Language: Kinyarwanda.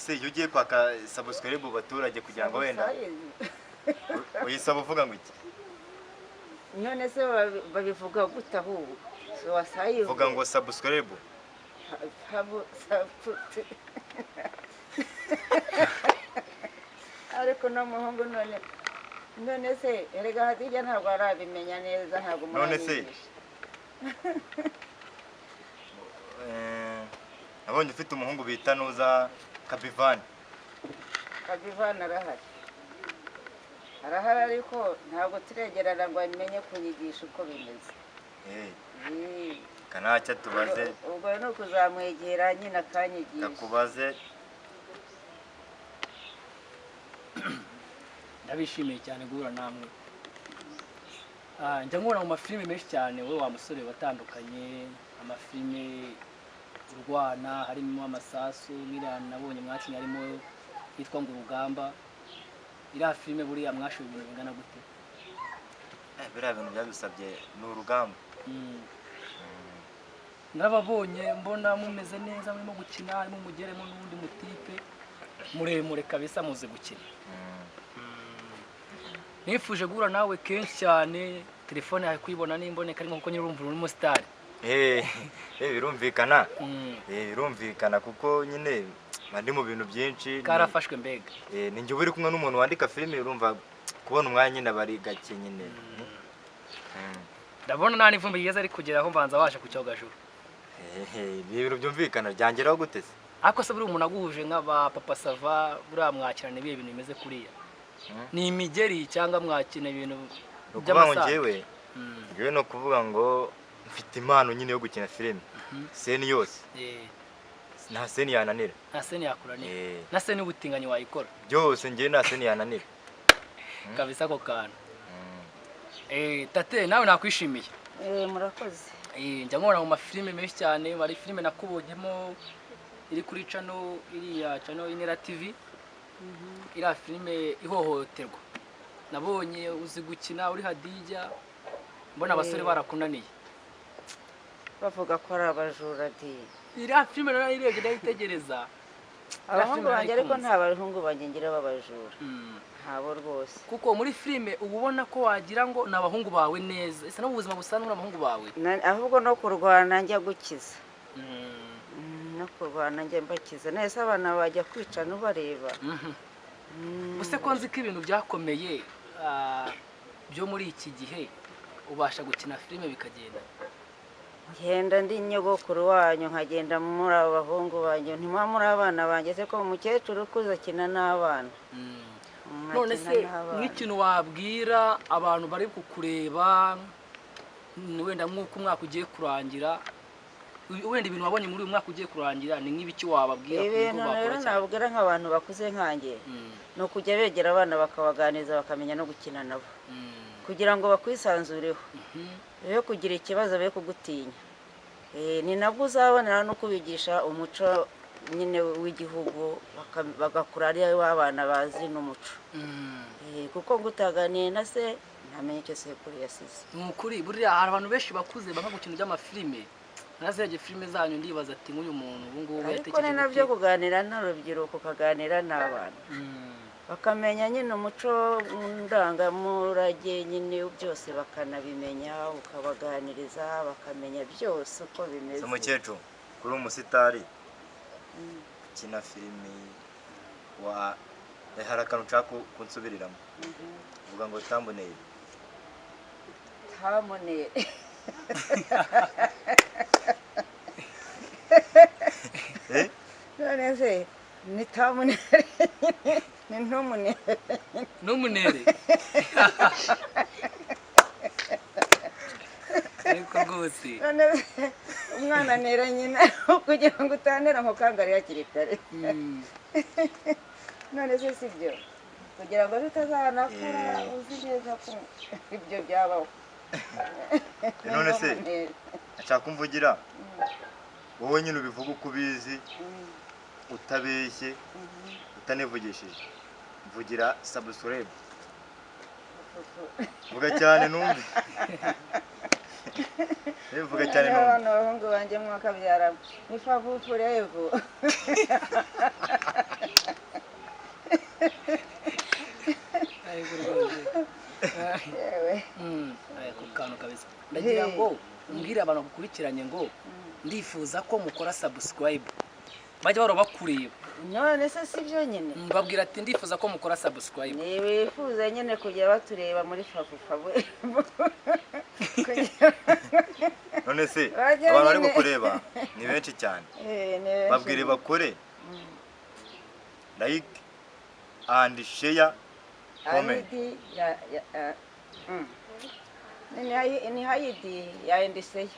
se iyo ugiye kwaka subscribe mu baturage kugira ngo wenda uyisaba uvuga ngo iki? none se babivuga gute ahubwo so wasaye Vuga ngo subscribe. ariko no muhungu none se erega Hadija ntabwo arabimenya neza ntabwo None se abonye ufite umuhungu bita nuza Kabivani. Kabivani arahari ariko ntabwo turegerana ngo amenye kunyigisha uko bimeze. Kanacya tubaze ubwo no kuzamwegera nyine akanyigisha. Takubaze ndabishimiye cyane guhura namwe. Njya nkubona mu mafilime menshi cyane wowe wa musore watandukanye, amafilime urwana harimo amasasu nk'iriya nabonye mwakinnye harimo yitwa ngo Urugamba. Iriya filime buriya mwashoboye ibintu bingana gute? biriya bintu byadusabye ni urugamba. Nababonye mbona mumeze neza murimo gukina, harimo umugeremo n'undi mutipe muremure kabisa muze gukina. Nifuje guhura nawe kenshi cyane, telefone yawe kuyibona nimboneka ariko kuko nyirumva uri umustar. Birumvikana. Birumvikana kuko nyine bandi mu bintu byinshi. Karafashwe mbega. Ninjye uri kumwe n'umuntu wandika filime urumva kubona umwanya nyine bari gake nyine. Ndabona nta n'ivumbi yigeze ari kugeraho mbanza washa ku cyogajuru. Ibintu byumvikana byangeraho gute se? Ako se buri umuntu aguhuje nk'aba Papa Sava buriya mwakirana ibihe bintu bimeze kuriya. Ni imigeri cyangwa mwakina ibintu by'amasaha. Ngewe no kuvuga ngo mfite impano nyine yo gukina filime. Seni yose. Nta seni yananira. Nta seni yakuranira. Na seni ubutinganyi wayikora. Byose ngewe nta seni yananira. Kabisa ako kana. Tate nawe nakwishimiye. Murakoze. Njya nkora mu mafilime menshi cyane, bari filime nakubonyemo iri kuri channel iriya channel INTERA TV. Iriya filime ihohoterwa. Nabonye uzi gukina uri Hadija, mbona abasore barakunaniye. Bavuga ko ari abajura di. Iriya filime rero irebye ndayitegereza. Abahungu banjye ariko nta bahungu banjye ngira babajura. Ntabo rwose. Kuko muri filime ubona ko wagira ngo nabahungu bawe neza. Ese no ubuzima busanzwe n'abahungu bawe. Ahubwo no kurwana njya gukiza. No kurwana njye mbakiza. Nese abana bajya kwica n'ubareba. Use ko nzi ko ibintu byakomeye byo muri iki gihe ubasha gukina filime bikagenda. Ngenda ndi nyogokuru wanyu nkagenda muri abahungu banyu ntimwa muri abana banjye se ko umukecuru kuza kina n'abana. None se nk'ikintu wabwira abantu bari kukureba wenda nk'uko umwaka ugiye kurangira, wenda ibintu wabonye muri uyu mwaka ugiye kurangira ni nk'ibiki wababwira kuko bakora cyane? Nabwira nk'abantu bakuze nkanjye no kujya begera abana bakabaganiza bakamenya no gukina nabo kugira ngo bakwisanzureho yo kugira ikibazo be kugutinya. Ni nabwo uzabonera no kubigisha umuco nyine w'igihugu bagakura ari abana bazi n'umuco. Kuko ngutaganiye na se ntamenye icyo sekuru yasize. Mukuri buriya hari abantu benshi bakuze baka gukina by'amafilime. Nazeje filime zanyu ndibaza ati nk'uyu muntu ubu ngubu yatekereje. Ariko nabyo kuganira n'urubyiruko kaganira n'abana. Bakamenya nyine umuco ndangamurage nyine byose bakanabimenya ukabaganiriza bakamenya byose uko bimeze. Umucecuru kuri umusitari kina filime wa harakantu nshaka kunsubiriramo. Uvuga ngo tamboneye. Tamboneye. None se ni tamboneye. Ni ntumunere. Ntumunere. Ariko rwose. Umwana nera nyina kugira ngo utanera nko kangari hakiri kare. None se sibyo kugira ngo bitazana kura uzi neza ko ibyo byabaho. None se ashaka kumvugira wowe nyine ubivuga uko ubizi utabeshye utanevugishije. Mvugira subscribe. Vuga cyane numve. Vuga cyane numve. Abahungu banjye mwaka byaramo. Ni favufu revu. ndagira ngo umbwire abantu gukurikiranye ngo ndifuza ko mukora subscribe bajya baro bakureba none se sibyo nyine mbabwira ati ndifuza ko mukora subscribe ni bifuza nyine kujya batureba muri fafu none se abantu bari gukureba ni benshi cyane babwire bakore like and share comment ni hayidi ya endiseye